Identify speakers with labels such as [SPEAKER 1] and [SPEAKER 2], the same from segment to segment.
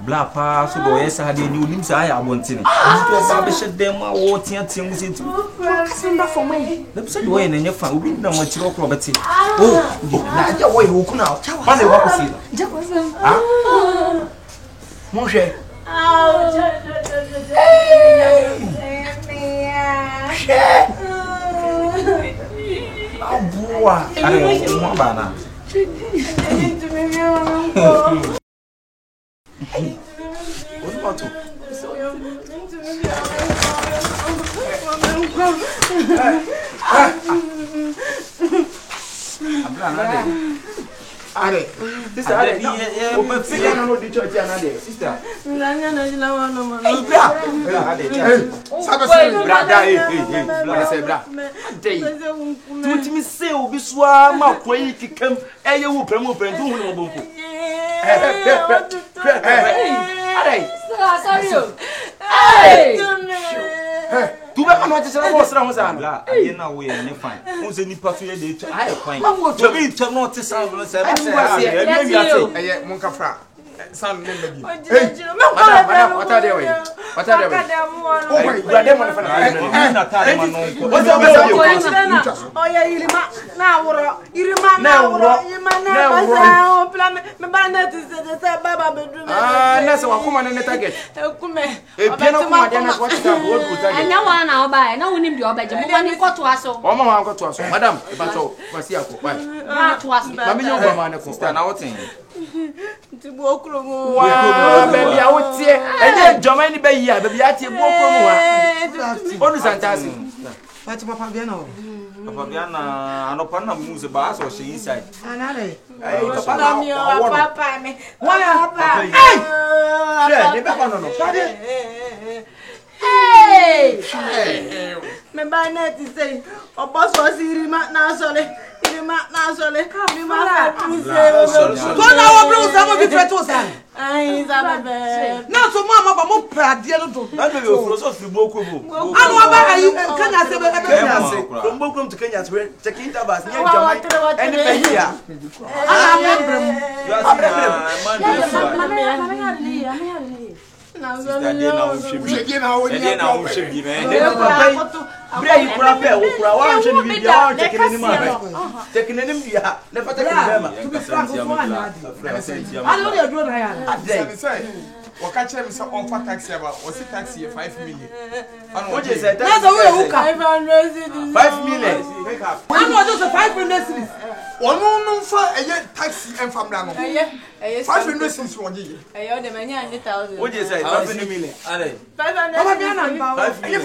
[SPEAKER 1] Black pass, so yes, I had a new limbs. I want in it. I should them all teaching it. For me, the same way in your family, we know what you're property. Oh, now your way who can out. Money, what is it? Moshe. Oh, boy, I don't want banana. What about you? Sister, tu vai não te será mostrar uns anos lá aí na uia nem fine uns nem para filha de ai fine tu vai te não te sabe não sabe é monca fra sabe nem baby madam what are they way what are they way oh brother man fa na tare man não olha irima na woro na plan me banda te se baba bedroom nessa wa kuma na target kume piano kuma dia na what is that what target
[SPEAKER 2] enya wa na oba na wonim di oba je mo ba ni koto aso
[SPEAKER 1] o mama koto aso madam e ba to fasi ako bye
[SPEAKER 2] na to aso
[SPEAKER 1] ba me nyo ma na ko sister na what
[SPEAKER 3] ti bo okro mo
[SPEAKER 1] wa baby a wotie enye joma ni be yi a baby a tie bo okro mo wa onu santasi Pati papa biana o. Papa biana anopa na muse ba so she inside.
[SPEAKER 3] Anare.
[SPEAKER 1] Papa na
[SPEAKER 3] mi o papa me.
[SPEAKER 1] Papa. Hey! She, de papa no no.
[SPEAKER 3] Hey! Me ba na ti say, obo so sirima na sole. Irima na sole. Mi ma fa puse.
[SPEAKER 4] Go na wo bro sa mo bi treto sa.
[SPEAKER 3] Ai za bebe.
[SPEAKER 4] Na so mama ba mo prade no do.
[SPEAKER 1] Na be o so fi boku bo.
[SPEAKER 4] Anu aba ayi Kenya se be
[SPEAKER 1] from boku to Kenya to check it about nya jama any be here.
[SPEAKER 4] Ana membrem.
[SPEAKER 1] You are man.
[SPEAKER 3] Na
[SPEAKER 1] so na wo shebi man. Bray kura pe wo kura wa hwe ni bia wa check ni ma. Check ni nim bia na fa check ni ma.
[SPEAKER 4] To be frank for anadi. Anu dey do na ya.
[SPEAKER 5] Say waka chere me say on fa taxi aba o si taxi 5 million.
[SPEAKER 1] Anu o je say
[SPEAKER 4] na so we hook
[SPEAKER 1] 5 million.
[SPEAKER 4] Anu o just 5 million cedis.
[SPEAKER 5] Onu no fa eye taxi en famra no. Eye 5 million cedis won je.
[SPEAKER 3] Eye o de manya 100,000.
[SPEAKER 1] O je say 5 million. Ale.
[SPEAKER 3] 500.
[SPEAKER 4] Baba biana nba.
[SPEAKER 1] 5 million.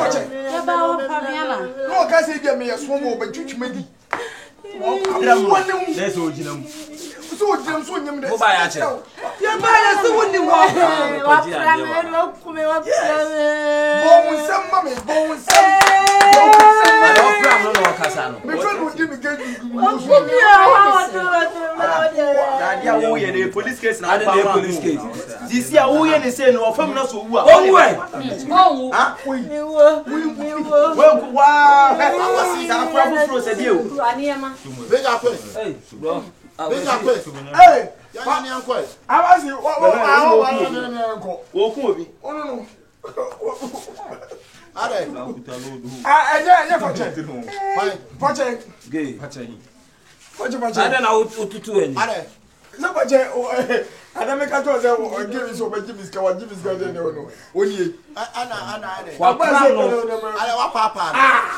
[SPEAKER 4] Ya ba o pabiana.
[SPEAKER 5] No ka say dia me yeso mo ba twitwumadi.
[SPEAKER 1] Let's go jinam.
[SPEAKER 5] So jinam so nyam de.
[SPEAKER 1] Mo ba ya che.
[SPEAKER 4] Ya ba ya se woni wo.
[SPEAKER 3] Wa pra me ro kume wa pra me.
[SPEAKER 5] Bon sem mama, bon sem.
[SPEAKER 1] Ale o pra no no kasa no.
[SPEAKER 5] Me friend would give me get
[SPEAKER 1] Dadia wo ye the police case na the police case. This year wo ye ne say no fam na so wu a. Oh we.
[SPEAKER 3] Oh.
[SPEAKER 1] Ah?
[SPEAKER 3] We wo.
[SPEAKER 1] Wow. Awasi sa afra fro se die o.
[SPEAKER 3] Aniema.
[SPEAKER 5] Bega kwe.
[SPEAKER 1] Hey, bro.
[SPEAKER 5] Bega kwe. Hey, ya ni ankwe. Awasi wo
[SPEAKER 1] wo ku obi.
[SPEAKER 5] Oh no. Are.
[SPEAKER 1] Ah,
[SPEAKER 5] Poche.
[SPEAKER 1] Gay.
[SPEAKER 5] Poche.
[SPEAKER 1] Ada na ututu eni.
[SPEAKER 5] Are. Na poche Ada me ka to say o give me so be give me dey no. Oni. Ana are.
[SPEAKER 1] Wa pa no.
[SPEAKER 5] Ale wa papa.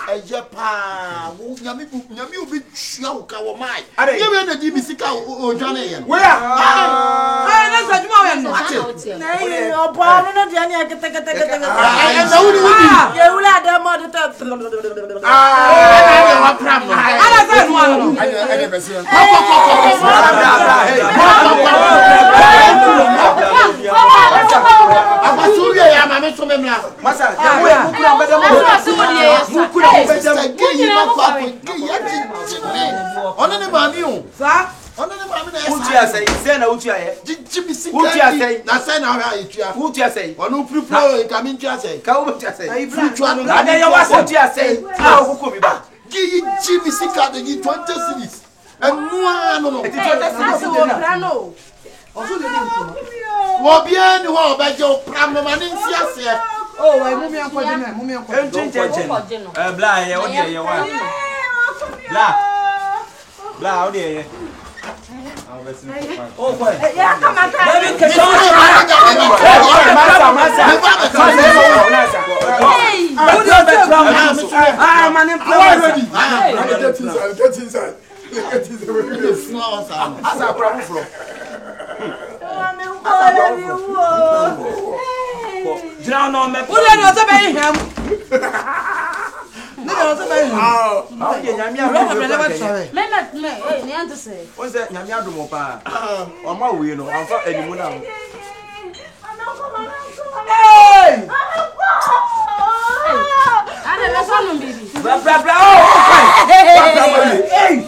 [SPEAKER 5] Eje pa. Wo nyami obi tua wo ka wo mai. Ye we na di mi sika o dwane ye.
[SPEAKER 1] We
[SPEAKER 4] Na sa juma we no.
[SPEAKER 3] Na ye o pa no na dia ni akete.
[SPEAKER 5] Na wudi.
[SPEAKER 3] Ye wula da mo de ta.
[SPEAKER 5] Ale wa pram no.
[SPEAKER 4] Ala sa no.
[SPEAKER 5] Ane be se.
[SPEAKER 4] Hey.
[SPEAKER 5] mama so me mra.
[SPEAKER 1] Masa, ya we kukura mbede mo.
[SPEAKER 5] Kukura mbede mo. Geyi ma kwa ko. Geyi ati. Ona ne mami o.
[SPEAKER 4] Sa?
[SPEAKER 5] Ona ne mami na esa.
[SPEAKER 1] Utu asai, se na utu aye.
[SPEAKER 5] Jimi sika.
[SPEAKER 1] Utu asai.
[SPEAKER 5] Na sai na ha etua.
[SPEAKER 1] Utu asai.
[SPEAKER 5] Ona upro e ka mi ntua asai.
[SPEAKER 1] Ka utu asai.
[SPEAKER 5] Ai fruit anu.
[SPEAKER 1] Na de ya wasa utu asai. Ah okuko mi ba.
[SPEAKER 5] Geyi jimi sika de 20 series. Enua no no.
[SPEAKER 1] Eti 20 series o
[SPEAKER 4] Brano. Oso le nko.
[SPEAKER 5] Wo bien ni wo ba je o pram no ma ni nsi ase.
[SPEAKER 4] Oh, wai mu mi anko jina, mu mi anko.
[SPEAKER 1] Enchen. Bla ye, o de ye wa. Bla, o de ye. Oh, boy.
[SPEAKER 3] Ya kama ta.
[SPEAKER 1] Baby, ke so. Ah, man, asa prabu fro. Jira no me.
[SPEAKER 4] Wo le no se be him. Ne no se be him.
[SPEAKER 1] Ah, ye nyame a
[SPEAKER 4] me never try.
[SPEAKER 2] Me, ni ante se.
[SPEAKER 1] O se nyame adomo pa. O ma we no, amfa animu na.
[SPEAKER 4] Hey!
[SPEAKER 2] Ana me so no bibi.
[SPEAKER 1] Bla bla bla. Oh, hey. Hey.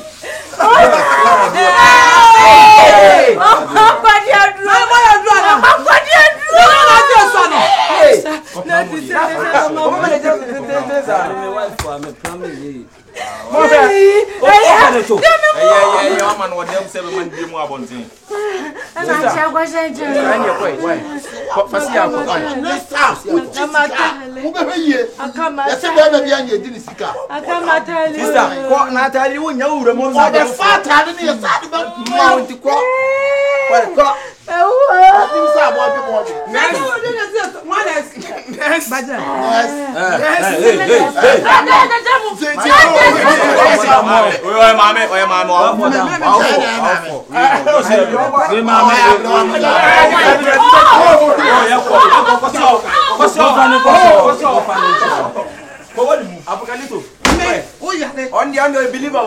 [SPEAKER 1] On the unbeliever.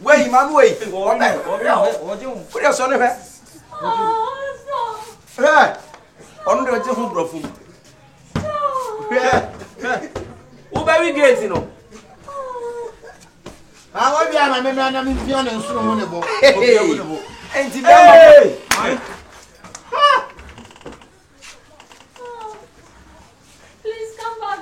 [SPEAKER 1] Wait, man, wait. Put your son in her. On the different profile. Who baby gate, you know?
[SPEAKER 5] I want to have a man and piano and so on.
[SPEAKER 1] And today,
[SPEAKER 2] Please come back.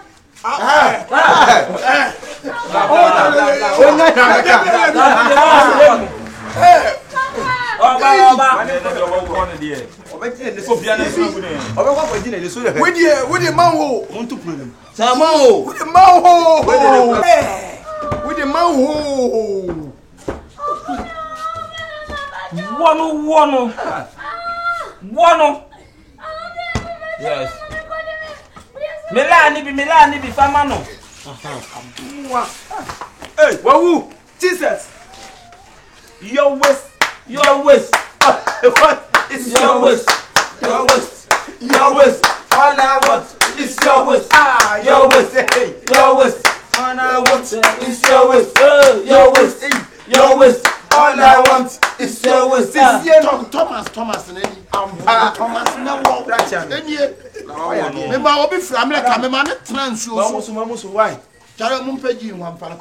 [SPEAKER 1] Yes. Milani be famano. Hey, wahoo! Jesus! Your waist. What? It's your waist. Your waist. All I want is your waist. Ah, your waist. Hey, your waist. All I want is your waist. Your waist. Your waist. All I want is your waist.
[SPEAKER 5] Thomas, Thomas, Remember, be family, come man, trans you.
[SPEAKER 1] Why?
[SPEAKER 5] Charo Mumpeji, one fan,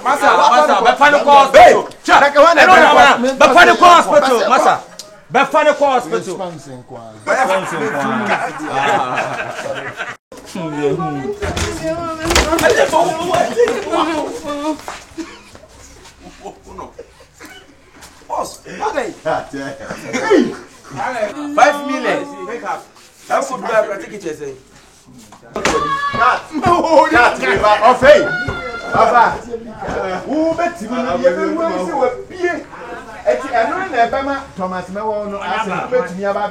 [SPEAKER 1] Massa, Bafano Hospital. Bafano Hospital, Massa. Bafano Hospital. Boss, okay. 5 million. Make up. That food buy take it say. Baba. Who bet you Thomas me won no ask bet me aba